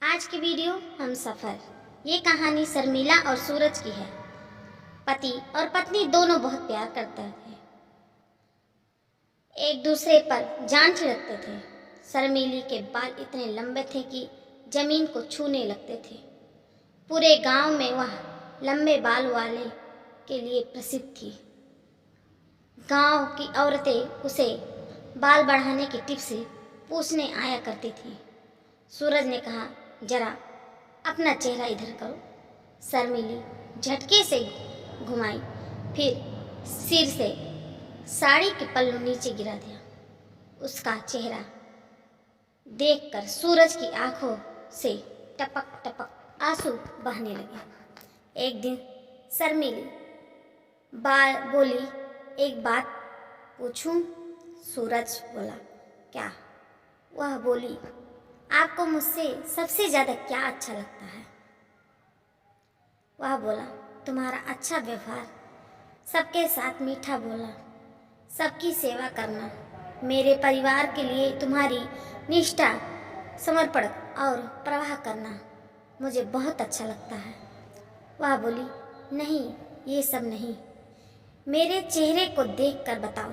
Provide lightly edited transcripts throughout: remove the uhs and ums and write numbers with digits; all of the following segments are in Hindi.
आज की वीडियो हम सफ़र। ये कहानी शर्मिला और सूरज की है। पति और पत्नी दोनों बहुत प्यार करते थे, एक दूसरे पर जान छिड़कते थे। शर्मिली के बाल इतने लंबे थे कि जमीन को छूने लगते थे। पूरे गांव में वह लंबे बाल वाले के लिए प्रसिद्ध थी। गांव की औरतें उसे बाल बढ़ाने की टिप्स पूछने आया करती थी। सूरज ने कहा, जरा अपना चेहरा इधर करो। शर्मिली झटके से घुमाई, फिर सिर से साड़ी के पल्लू नीचे गिरा दिया। उसका चेहरा देखकर सूरज की आंखों से टपक टपक आंसू बहने लगे। एक दिन शर्मिली बोली, एक बात पूछूं? सूरज बोला, क्या? वह बोली, आपको मुझसे सबसे ज़्यादा क्या अच्छा लगता है? वह बोला, तुम्हारा अच्छा व्यवहार, सबके साथ मीठा बोलना, सबकी सेवा करना, मेरे परिवार के लिए तुम्हारी निष्ठा, समर्पण और प्रवाह करना मुझे बहुत अच्छा लगता है। वह बोली, नहीं, ये सब नहीं, मेरे चेहरे को देखकर बताओ।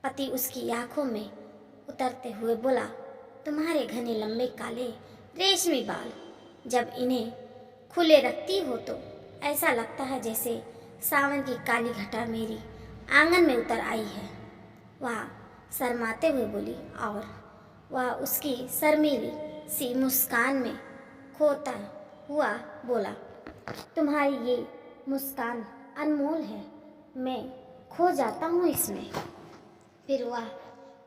पति उसकी आंखों में उतरते हुए बोला, तुम्हारे घने लंबे काले रेशमी बाल, जब इन्हें खुले रखती हो तो ऐसा लगता है जैसे सावन की काली घटा मेरी आंगन में उतर आई है। वह शर्माते हुए बोली, और वह उसकी शर्मीली सी मुस्कान में खोता हुआ बोला, तुम्हारी ये मुस्कान अनमोल है, मैं खो जाता हूँ इसमें। फिर वह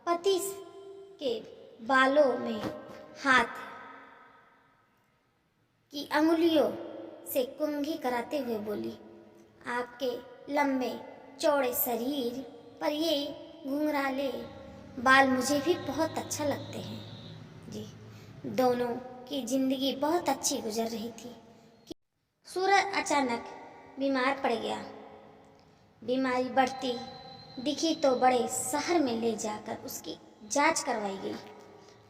पति के बालों में हाथ की अंगुलियों से कंघी कराते हुए बोली, आपके लंबे चौड़े शरीर पर ये घुंघराले बाल मुझे भी बहुत अच्छा लगते हैं। जी, दोनों की जिंदगी बहुत अच्छी गुजर रही थी कि सूरज अचानक बीमार पड़ गया। बीमारी बढ़ती दिखी तो बड़े शहर में ले जाकर उसकी जांच करवाई गई।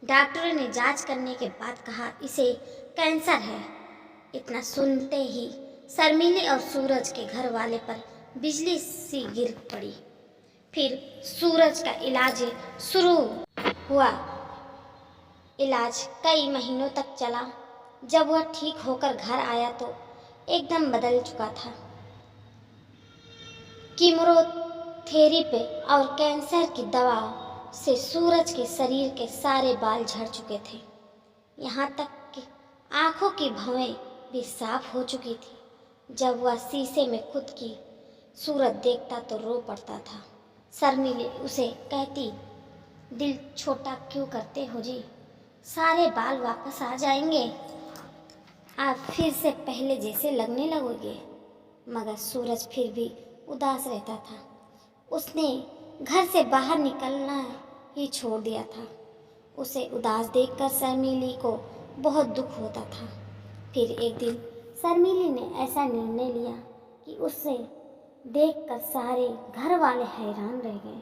डॉक्टरों ने जांच करने के बाद कहा, इसे कैंसर है। इतना सुनते ही शर्मिली और सूरज के घर वाले पर बिजली सी गिर पड़ी। फिर सूरज का इलाज शुरू हुआ। इलाज कई महीनों तक चला। जब वह ठीक होकर घर आया तो एकदम बदल चुका था। कीमोथेरेपी और कैंसर की दवा से सूरज के शरीर के सारे बाल झड़ चुके थे। यहाँ तक कि आंखों की भवें भी साफ हो चुकी थी। जब वह शीशे में खुद की सूरत देखता तो रो पड़ता था। शर्मिली उसे कहती, दिल छोटा क्यों करते हो जी, सारे बाल वापस आ जाएंगे, आप फिर से पहले जैसे लगने लगोगे। मगर सूरज फिर भी उदास रहता था। उसने घर से बाहर निकलना ही छोड़ दिया था। उसे उदास देखकर शर्मिली को बहुत दुख होता था। फिर एक दिन शर्मिली ने ऐसा निर्णय लिया कि उसे देखकर सारे घर वाले हैरान रह गए।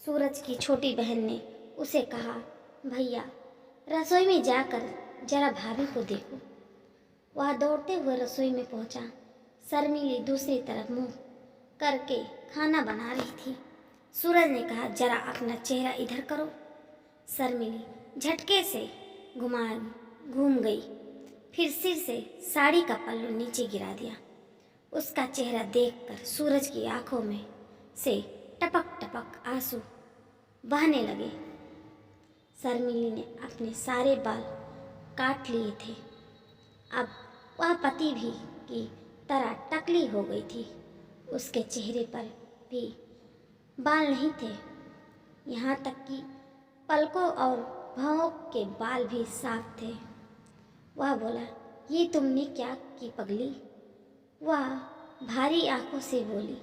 सूरज की छोटी बहन ने उसे कहा, भैया, रसोई में जाकर जरा भाभी को देखो। वह दौड़ते हुए रसोई में पहुंचा। शर्मिली दूसरी तरफ मुंह करके खाना बना रही थी। सूरज ने कहा, जरा अपना चेहरा इधर करो। शर्मिली झटके से घूम गई, फिर सिर से साड़ी का पल्लू नीचे गिरा दिया। उसका चेहरा देखकर सूरज की आंखों में से टपक टपक आंसू बहने लगे। शर्मिली ने अपने सारे बाल काट लिए थे। अब वह पति भी की तरह टकली हो गई थी। उसके चेहरे पर भी बाल नहीं थे, यहाँ तक कि पलकों और भौं के बाल भी साफ थे। वह बोला, ये तुमने क्या की पगली? वह भारी आंखों से बोली,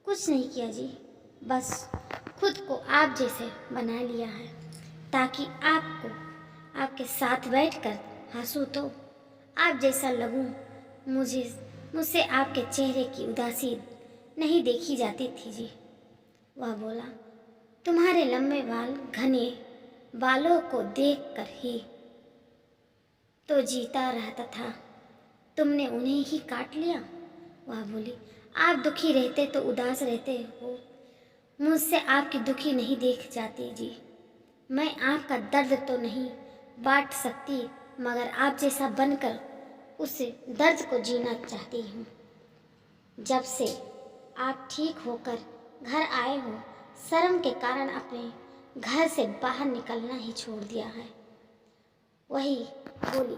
कुछ नहीं किया जी, बस खुद को आप जैसे बना लिया है ताकि आपको आपके साथ बैठकर हंसूं तो आप जैसा लगूं। मुझसे आपके चेहरे की उदासी नहीं देखी जाती थी जी। वह बोला, तुम्हारे लंबे बाल, घने बालों को देखकर ही तो जीता रहता था, तुमने उन्हें ही काट लिया। वह बोली, आप दुखी रहते तो उदास रहते हो, मुझसे आपकी दुखी नहीं देख जाती जी। मैं आपका दर्द तो नहीं बांट सकती, मगर आप जैसा बनकर उस दर्द को जीना चाहती हूँ। जब से आप ठीक होकर घर आए हो, शर्म के कारण अपने घर से बाहर निकलना ही छोड़ दिया है। वही बोली,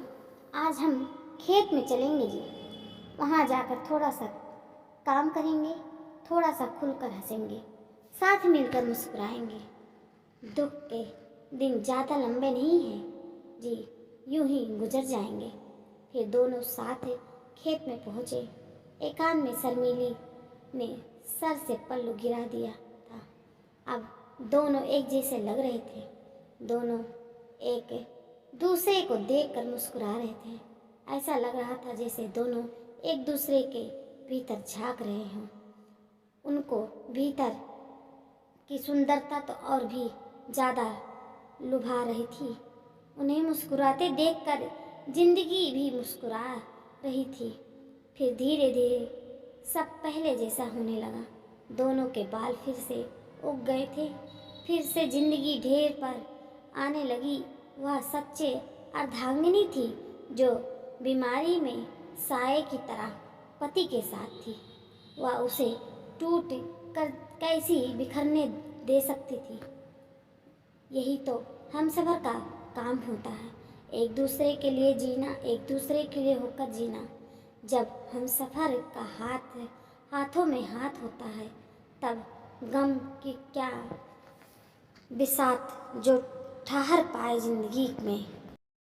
आज हम खेत में चलेंगे जी, वहाँ जाकर थोड़ा सा काम करेंगे, थोड़ा सा खुलकर हंसेंगे, साथ मिलकर मुस्कुराएंगे। दुख के दिन ज़्यादा लंबे नहीं हैं जी, यूं ही गुजर जाएंगे। फिर दोनों साथ खेत में पहुँचे। एकांत में शर्मीली ने सर से पल्लू गिरा दिया था। अब दोनों एक जैसे लग रहे थे, दोनों एक दूसरे को देखकर मुस्कुरा रहे थे। ऐसा लग रहा था जैसे दोनों एक दूसरे के भीतर झांक रहे हों। उनको भीतर की सुंदरता तो और भी ज़्यादा लुभा रही थी। उन्हें मुस्कुराते देखकर जिंदगी भी मुस्कुरा रही थी। फिर धीरे धीरे सब पहले जैसा होने लगा। दोनों के बाल फिर से उग गए थे, फिर से जिंदगी ढेर पर आने लगी। वह सच्चे अर्धांगिनी थी जो बीमारी में साए की तरह पति के साथ थी। वह उसे टूट कर कैसी बिखरने दे सकती थी। यही तो हम सफ़र का काम होता है, एक दूसरे के लिए जीना, एक दूसरे के लिए होकर जीना। जब हम सफ़र का हाथों में हाथ होता है, तब गम की क्या बिसात जो ठहर पाए जिंदगी में।